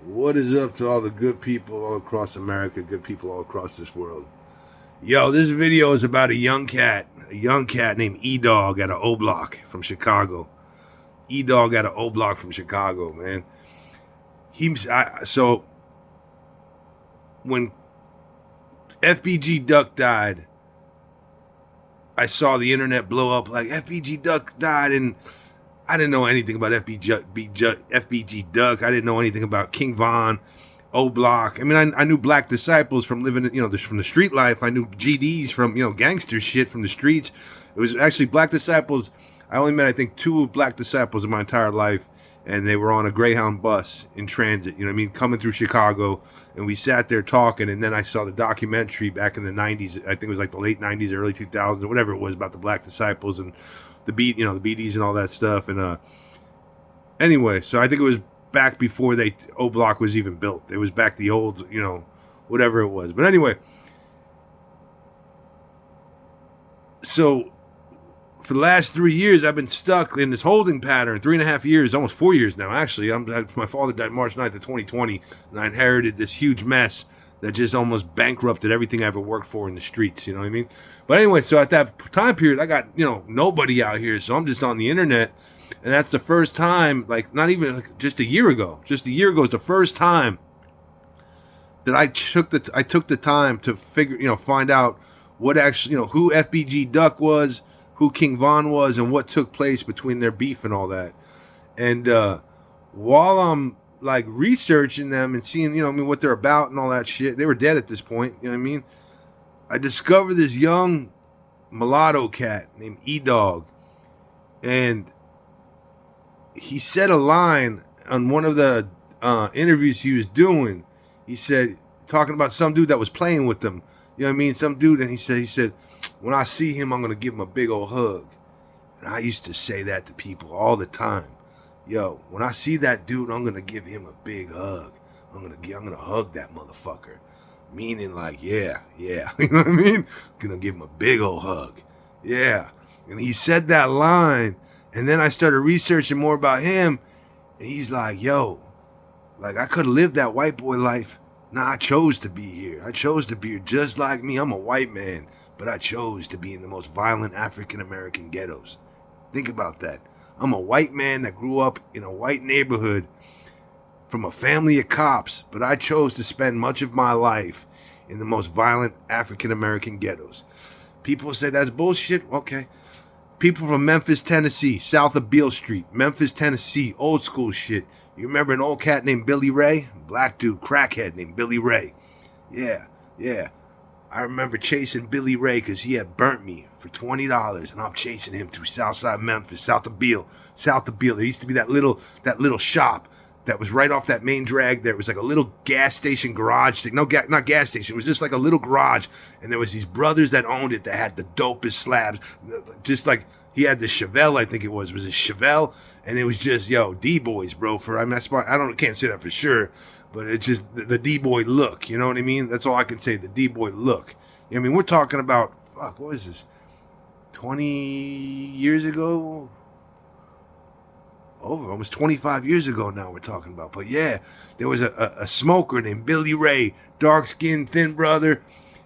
What is up to all the good people all across America, good people all across this world? Yo, this video is about a young cat named E-Dog out of O-Block from Chicago. E-Dog out of O-Block from Chicago, man. So when FBG Duck died, I saw the internet blow up like FBG Duck died, and I didn't know anything about FBG Duck. I didn't know anything about King Von, O-Block. I mean, I knew Black Disciples from living, from the street life. I knew GDs from, gangster shit from the streets. It was actually Black Disciples. I only met, I think, two Black Disciples in my entire life, and they were on a Greyhound bus in transit, coming through Chicago, and we sat there talking, and then I saw the documentary back in the 90s. I think it was like the late 90s, early 2000s, or whatever it was, about the Black Disciples and the BDs and all that stuff. And anyway, so I think it was back before O-Block was even built. It was back the old, whatever it was. But anyway, so for the last 3 years, I've been stuck in this holding pattern. 3.5 years, almost 4 years now, actually. My father died March 9th of 2020, and I inherited this huge mess that just almost bankrupted everything I ever worked for in the streets, you know what I mean? But anyway, so at that time period, I got, nobody out here, so I'm just on the internet, and that's the first time, like, not even like just a year ago is the first time that I took the time to find out what actually, who FBG Duck was, who King Von was, and what took place between their beef and all that. And while I'm like researching them and seeing, what they're about and all that shit, they were dead at this point, you know what I mean? I discovered this young mulatto cat named E-Dog, and he said a line on one of the interviews he was doing. He said, talking about some dude that was playing with them, you know what I mean? Some dude, and he said, when I see him, I'm going to give him a big old hug. And I used to say that to people all the time. Yo, when I see that dude, I'm going to give him a big hug. I'm going to hug that motherfucker. Meaning like, yeah. You know what I mean? Going to give him a big old hug. Yeah. And he said that line, and then I started researching more about him, and he's like, yo, like I could have lived that white boy life. Nah, I chose to be here. I chose to be here just like me. I'm a white man, but I chose to be in the most violent African-American ghettos. Think about that. I'm a white man that grew up in a white neighborhood from a family of cops, but I chose to spend much of my life in the most violent African-American ghettos. People say that's bullshit. Okay. People from Memphis, Tennessee, south of Beale Street, Memphis, Tennessee, old school shit. You remember an old cat named Billy Ray? Black dude, crackhead named Billy Ray. Yeah. I remember chasing Billy Ray because he had burnt me for $20, and I'm chasing him through Southside Memphis, south of Beale. There used to be that little shop that was right off that main drag there. It was like a little gas station garage thing. No, not gas station. It was just like a little garage, and there was these brothers that owned it that had the dopest slabs. Just like he had the Chevelle, I think it was. It was a Chevelle, and it was just, D-boys, bro. Can't say that for sure. But it's just the D-boy look, you know what I mean? That's all I can say, the D-boy look. I mean, we're talking about, what was this, 20 years ago? Over, almost 25 years ago now we're talking about. But yeah, there was a smoker named Billy Ray, dark-skinned, thin brother,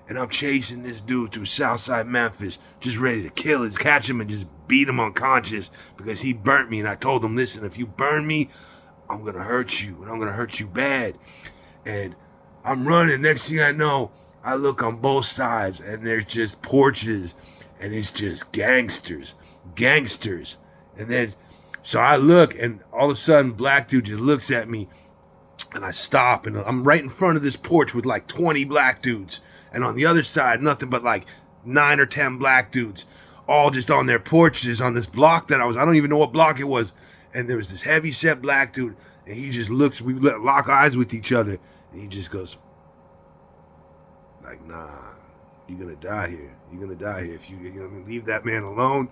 and I'm chasing this dude through Southside Memphis, just ready to catch him and just beat him unconscious because he burnt me. And I told him, listen, if you burn me, I'm going to hurt you, and I'm going to hurt you bad. And I'm running. Next thing I know, I look on both sides, and there's just porches, and it's just gangsters. And then, so I look, and all of a sudden, black dude just looks at me, and I stop, and I'm right in front of this porch with like 20 black dudes. And on the other side, nothing but like 9 or 10 black dudes, all just on their porches on this block I don't even know what block it was. And there was this heavy-set black dude, and he just looks, we lock eyes with each other, and he just goes, like, nah, you're going to die here. If you leave that man alone.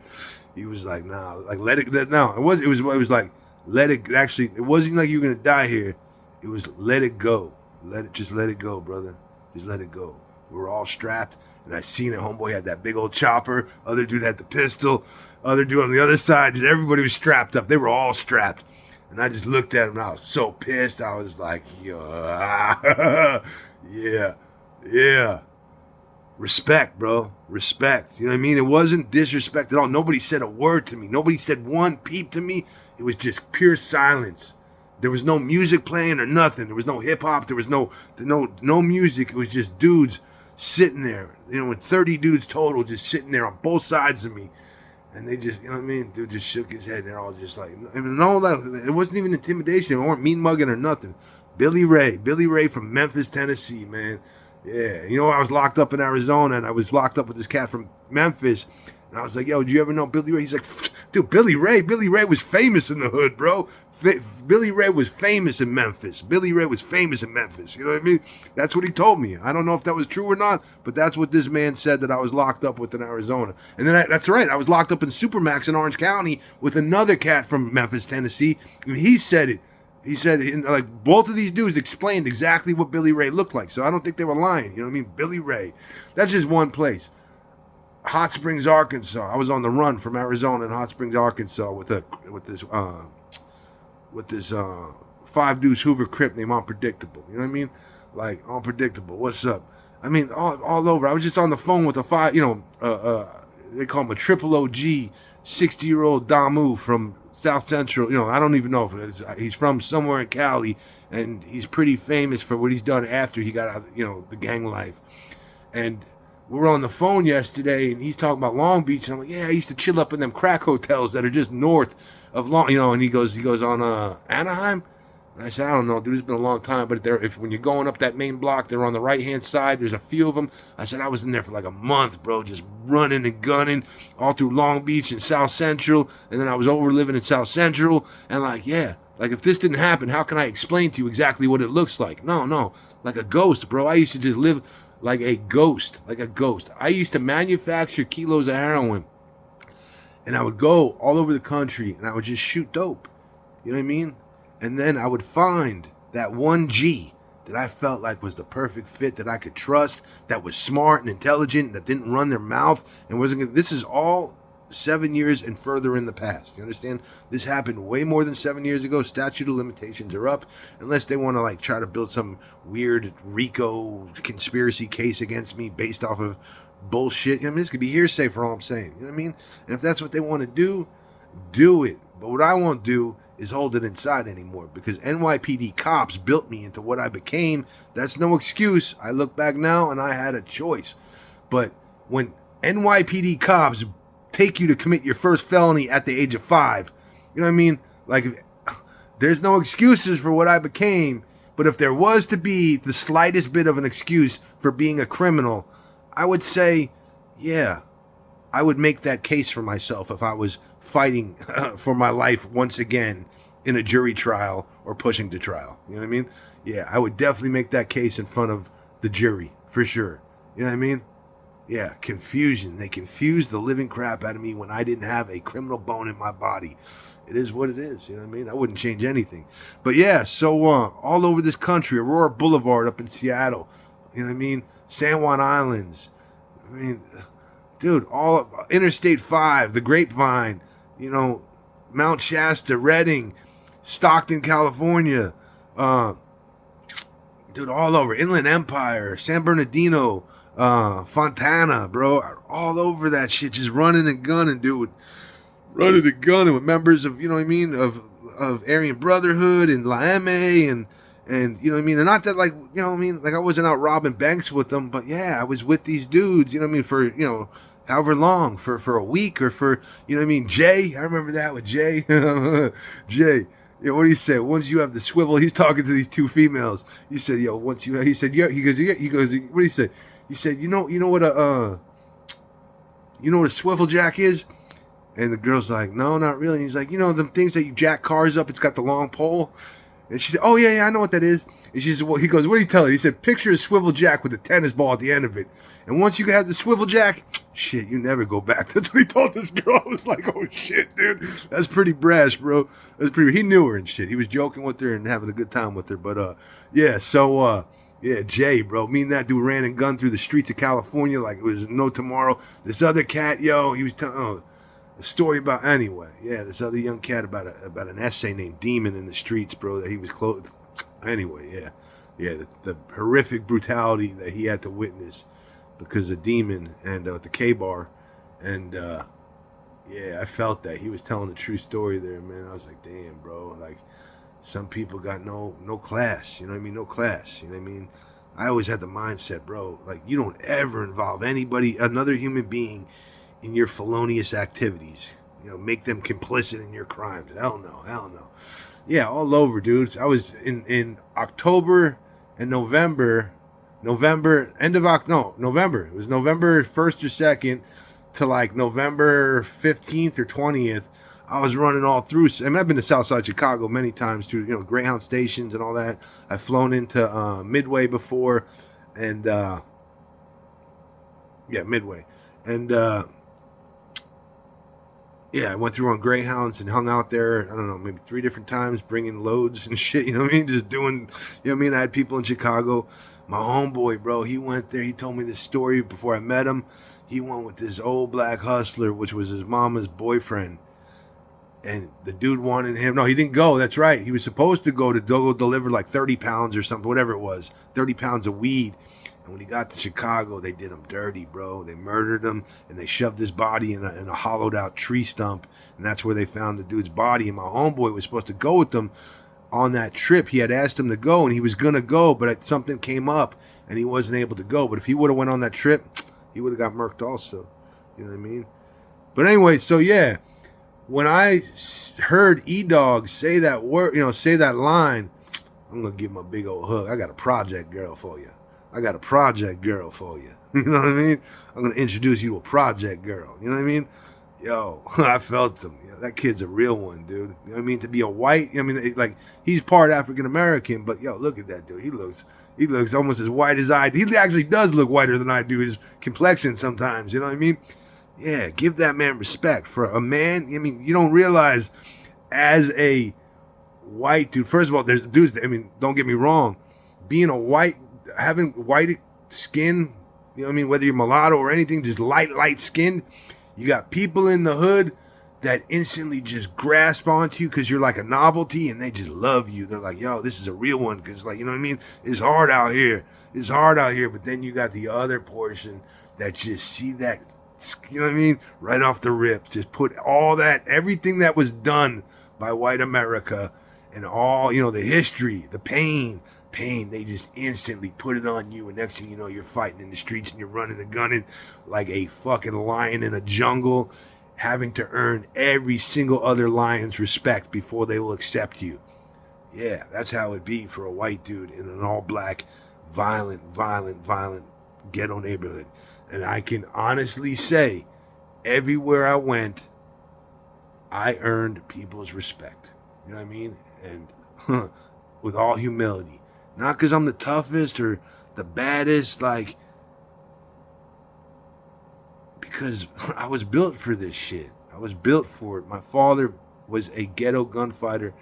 He was like, nah, like, it was like, let it, actually, it wasn't like you're going to die here. It was, let it go. Just let it go, brother. Just let it go. We were all strapped, and I seen it. Homeboy had that big old chopper. Other dude had the pistol. Other dude on the other side. Just everybody was strapped up. They were all strapped. And I just looked at him and I was so pissed. I was like, yeah, yeah. Respect, bro. Respect. You know what I mean? It wasn't disrespect at all. Nobody said a word to me. Nobody said one peep to me. It was just pure silence. There was no music playing or nothing. There was no hip hop. There was no music. It was just dudes sitting there. With 30 dudes total just sitting there on both sides of me. And they just, you know what I mean? Dude just shook his head. They're all just like, all that. It wasn't even intimidation. They weren't mean mugging or nothing. Billy Ray from Memphis, Tennessee, man. Yeah, I was locked up in Arizona, and I was locked up with this cat from Memphis. And I was like, yo, do you ever know Billy Ray? He's like, dude, Billy Ray was famous in the hood, bro. Billy Ray was famous in Memphis. You know what I mean? That's what he told me. I don't know if that was true or not, but that's what this man said that I was locked up with in Arizona. And then that's right, I was locked up in Supermax in Orange County with another cat from Memphis, Tennessee, and he said it. He said, like, both of these dudes explained exactly what Billy Ray looked like. So I don't think they were lying. You know what I mean? Billy Ray. That's just one place. Hot Springs, Arkansas. I was on the run from Arizona in Hot Springs, Arkansas with this 5 Deuce Hoover Crip named Unpredictable. You know what I mean? Like, Unpredictable. What's up? I mean, all over. I was just on the phone with they call him a triple OG, 60-year-old Damu from South Central. I don't even know if he's from somewhere in Cali, and he's pretty famous for what he's done after he got out, the gang life. And we were on the phone yesterday, and he's talking about Long Beach, and I'm like, yeah, I used to chill up in them crack hotels that are just north of Long, and he goes on Anaheim. And I said, I don't know, dude, it's been a long time, but when you're going up that main block, they're on the right-hand side. There's a few of them. I said, I was in there for like a month, bro, just running and gunning all through Long Beach and South Central, and then I was over living in South Central, and if this didn't happen, how can I explain to you exactly what it looks like? No, like a ghost, bro. I used to just live like a ghost. I used to manufacture kilos of heroin, and I would go all over the country, and I would just shoot dope. You know what I mean? And then I would find that one G that I felt like was the perfect fit, that I could trust, that was smart and intelligent, that didn't run their mouth, and this is all 7 years and further in the past. You understand? This happened way more than 7 years ago. Statute of limitations are up, unless they want to try to build some weird RICO conspiracy case against me based off of bullshit. This could be hearsay for all I'm saying. You know what I mean? And if that's what they want to do it. But what I won't do is hold it inside anymore, because NYPD cops built me into what I became. That's no excuse. I look back now and I had a choice. But when NYPD cops take you to commit your first felony at the age of 5, you know what I mean? There's no excuses for what I became. But if there was to be the slightest bit of an excuse for being a criminal, I would say, yeah, I would make that case for myself if I was fighting for my life once again in a jury trial or pushing to trial. You know what I mean? Yeah, I would definitely make that case in front of the jury, for sure. You know what I mean? Yeah, confusion. They confused the living crap out of me when I didn't have a criminal bone in my body. It is what it is, you know what I mean? I wouldn't change anything. But yeah, so all over this country, Aurora Boulevard up in Seattle, you know what I mean? San Juan Islands. I mean, dude, all Interstate 5, the Grapevine, Mount Shasta, Redding, Stockton, California, dude, all over. Inland Empire, San Bernardino, Fontana, bro, all over that shit, just running and gunning, dude. Running and gunning with members of, you know what I mean, of Aryan Brotherhood and La M and you know what I mean, and not that I wasn't out robbing banks with them, but yeah, I was with these dudes, you know what I mean, for, however long, for a week, or for, you know what I mean, Jay, I remember that with Jay, Jay, what do you say? Once you have the swivel, he's talking to these 2 females. He said, yo, once you, he said, yeah, he goes, what do you say? He said, you know what a swivel jack is? And the girl's like, no, not really. And he's like, the things that you jack cars up, it's got the long pole. And she said, oh, yeah, I know what that is. And she said, well, he goes, what do you tell her? He said, picture a swivel jack with a tennis ball at the end of it. And once you have the swivel jack, shit, you never go back. That's what he told this girl. I was like, oh, shit, dude. That's pretty brash, bro. He knew her and shit. He was joking with her and having a good time with her. But, yeah, so, yeah, Jay, bro. Me and that dude ran and gunned through the streets of California like it was no tomorrow. This other cat, yo, he was telling, a story about anyway. Yeah, this other young cat about an essay named Demon in the Streets, bro. That he was clothed. Anyway, yeah. The horrific brutality that he had to witness because of Demon and the K-Bar, and yeah, I felt that he was telling the true story there, man. I was like, damn, bro. Like, some people got no class. You know what I mean? No class. You know what I mean? I always had the mindset, bro. Like, you don't ever involve another human being, in your felonious activities. You know, make them complicit in your crimes. Hell no. Yeah, all over, dudes. I was in October and November. November. It was November 1st or 2nd to like November 15th or 20th. I was running all through. I mean, I've been to Southside Chicago many times through, Greyhound stations and all that. I've flown into Midway before, and Midway, and I went through on Greyhounds and hung out there, I don't know, maybe 3 different times, bringing loads and shit, you know what I mean? Just doing, you know what I mean? I had people in Chicago. My homeboy, bro, he went there. He told me this story before I met him. He went with this old black hustler, which was his mama's boyfriend. And the dude wanted him. No, he didn't go. That's right. He was supposed to go deliver like 30 pounds or something, whatever it was, 30 pounds of weed. And when he got to Chicago, they did him dirty, bro. They murdered him, and they shoved his body in a hollowed out tree stump. And that's where they found the dude's body. And my homeboy was supposed to go with them on that trip. He had asked him to go, and he was going to go, but something came up, and he wasn't able to go. But if he would have went on that trip, he would have got murked also. You know what I mean? But anyway, so yeah. When I heard E-Dog say that word, say that line, I'm going to give him a big old hug. I got a project girl for you. You know what I mean? I'm going to introduce you to a project girl. You know what I mean? Yo, I felt him. That kid's a real one, dude. You know what I mean? To be a white, like, he's part African-American, but yo, look at that dude. He looks almost as white as I do. He actually does look whiter than I do. His complexion sometimes, you know what I mean? Yeah, give that man respect. For a man, you don't realize, as a white dude, first of all, there's dudes that, don't get me wrong, having white skin, whether you're mulatto or anything, just light skinned, you got people in the hood that instantly just grasp onto you because you're like a novelty, and they just love you. They're like, yo, this is a real one, because, like, you know what I mean? It's hard out here. But then you got the other portion that just see that, you know what I mean? Right off the rip, just put all that, everything that was done by white America and all, the history, the pain, they just instantly put it on you. And next thing you know, you're fighting in the streets and you're running and gunning like a fucking lion in a jungle, having to earn every single other lion's respect before they will accept you. Yeah, that's how it be for a white dude in an all black, violent ghetto neighborhood. And I can honestly say, everywhere I went, I earned people's respect. You know what I mean? And with all humility. Not because I'm the toughest or the baddest, like, because I was built for this shit. I was built for it. My father was a ghetto gunfighter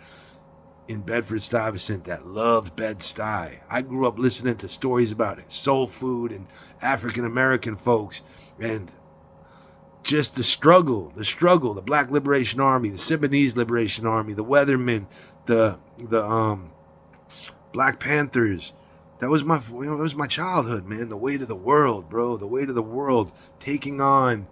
in Bedford-Stuyvesant that loved Bed-Stuy. I grew up listening to stories about soul food and African-American folks, and just the struggle, the Black Liberation Army, the Symbionese Liberation Army, the Weathermen, the Black Panthers. That was my childhood, man. The weight of the world, bro. The weight of the world, taking on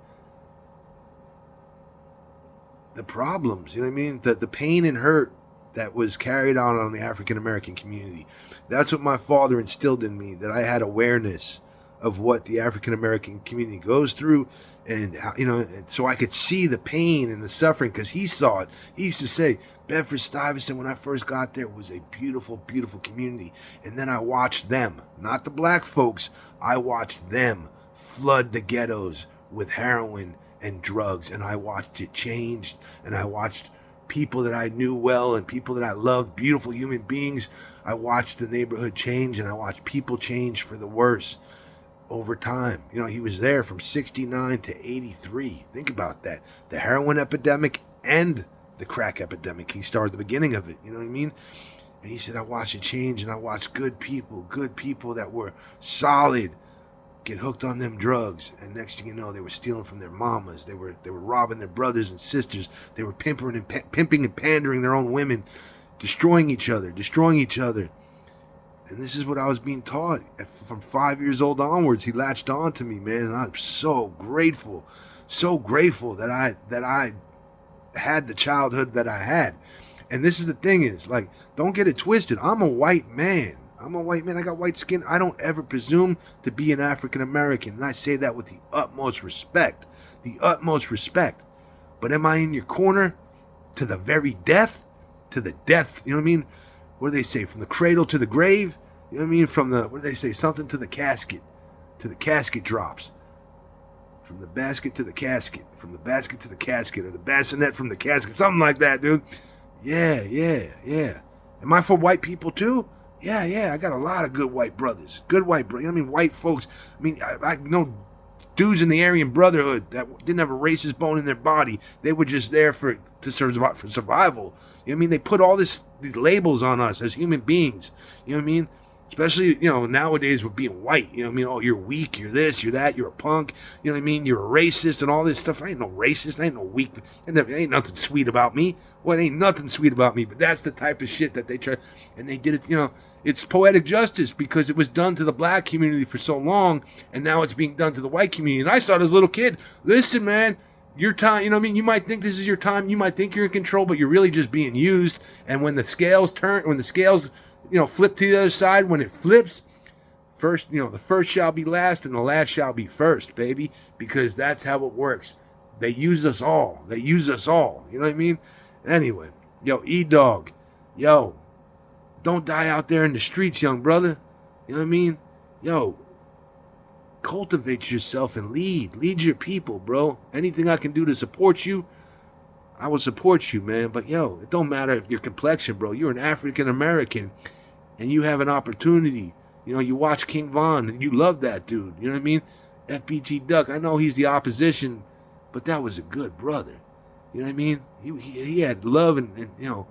the problems, you know what I mean? The pain and hurt that was carried on the African-American community. That's what my father instilled in me, that I had awareness of what the African-American community goes through, and how, so I could see the pain and the suffering, because he saw it. He used to say, Bedford-Stuyvesant, when I first got there, was a beautiful, beautiful community. And then I watched them, not the black folks, I watched them flood the ghettos with heroin and drugs, and I watched it change, and I watched people that I knew well and people that I loved, beautiful human beings. I watched the neighborhood change, and I watched people change for the worse over time. He was there from 69 to 83. Think about that. The heroin epidemic and the crack epidemic. He started the beginning of it. You know what I mean? And he said, I watched it change, and I watched good people that were solid, get hooked on them drugs, and next thing you know, they were stealing from their mamas. They were robbing their brothers and sisters. They were pimping and pandering their own women, destroying each other. And this is what I was being taught from 5 years old onwards. He latched on to me, man, and I'm so grateful that I had the childhood that I had. And this is the thing is, like, don't get it twisted. I'm a white man. I got white skin. I don't ever presume to be an African American. And I say that with the utmost respect. But am I in your corner to the very death? To the death, you know what I mean? What do they say? From the cradle to the grave? You know what I mean? From the, what do they say? Something to the casket. To the casket drops. From the basket to the casket. From the basket to the casket. Or the bassinet from the casket. Something like that, dude. Yeah. Am I for white people too? Yeah, I got a lot of good white brothers. You know what I mean? White folks. I mean, I know dudes in the Aryan Brotherhood that didn't have a racist bone in their body. They were just there for survival. You know what I mean? They put all these labels on us as human beings. You know what I mean? Especially, you know, nowadays with being white. You know what I mean? Oh, you're weak, you're this, you're that, you're a punk. You know what I mean? You're a racist and all this stuff. I ain't no racist. I ain't no weak. Ain't nothing sweet about me. Well, ain't nothing sweet about me. But that's the type of shit that they try. And they did it, you know. It's poetic justice because it was done to the black community for so long. And now it's being done to the white community. And I saw this little kid. Listen, man. Your time, you know what I mean? You might think this is your time. You might think you're in control, but you're really just being used. And when the scales you know, flip to the other side, when it flips, first, you know, the first shall be last and the last shall be first, baby, because that's how it works. They use us all. You know what I mean? Anyway, yo, E-Dog, yo, don't die out there in the streets, young brother. You know what I mean? Yo, cultivate yourself and lead your people, bro. Anything I can do to support you, I will support you, man. But yo, it don't matter your complexion, bro. You're an African American and you have an opportunity. You know, you watch King Von and you love that dude. You know what I mean? FBG Duck, I know he's the opposition, but that was a good brother. You know what I mean? He had love and you know,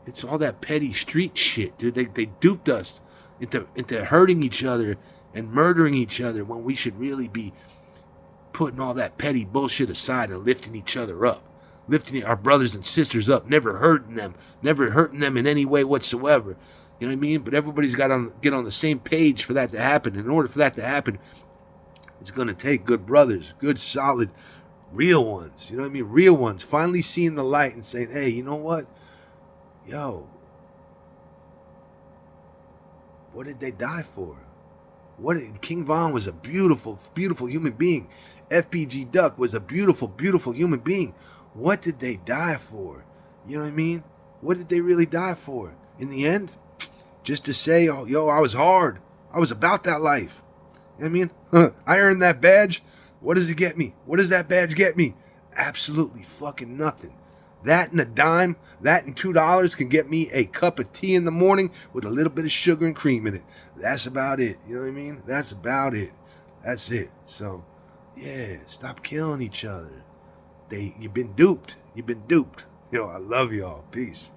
it's all that petty street shit, dude. They duped us into hurting each other and murdering each other when we should really be putting all that petty bullshit aside and lifting each other up. Lifting our brothers and sisters up, never hurting them in any way whatsoever. You know what I mean? But everybody's got to get on the same page for that to happen. In order for that to happen, it's going to take good brothers, good, solid, real ones. You know what I mean? Real ones finally seeing the light and saying, hey, you know what? Yo, what did they die for? King Von was a beautiful, beautiful human being. FBG Duck was a beautiful, beautiful human being. What did they die for? You know what I mean? What did they really die for? In the end, just to say, oh, yo, I was hard. I was about that life. You know what I mean? I earned that badge. What does it get me? What does that badge get me? Absolutely fucking nothing. That and a dime, that and $2 can get me a cup of tea in the morning with a little bit of sugar and cream in it. That's about it. You know what I mean? That's about it. That's it. So, yeah, stop killing each other. You've been duped. Yo, I love y'all. Peace.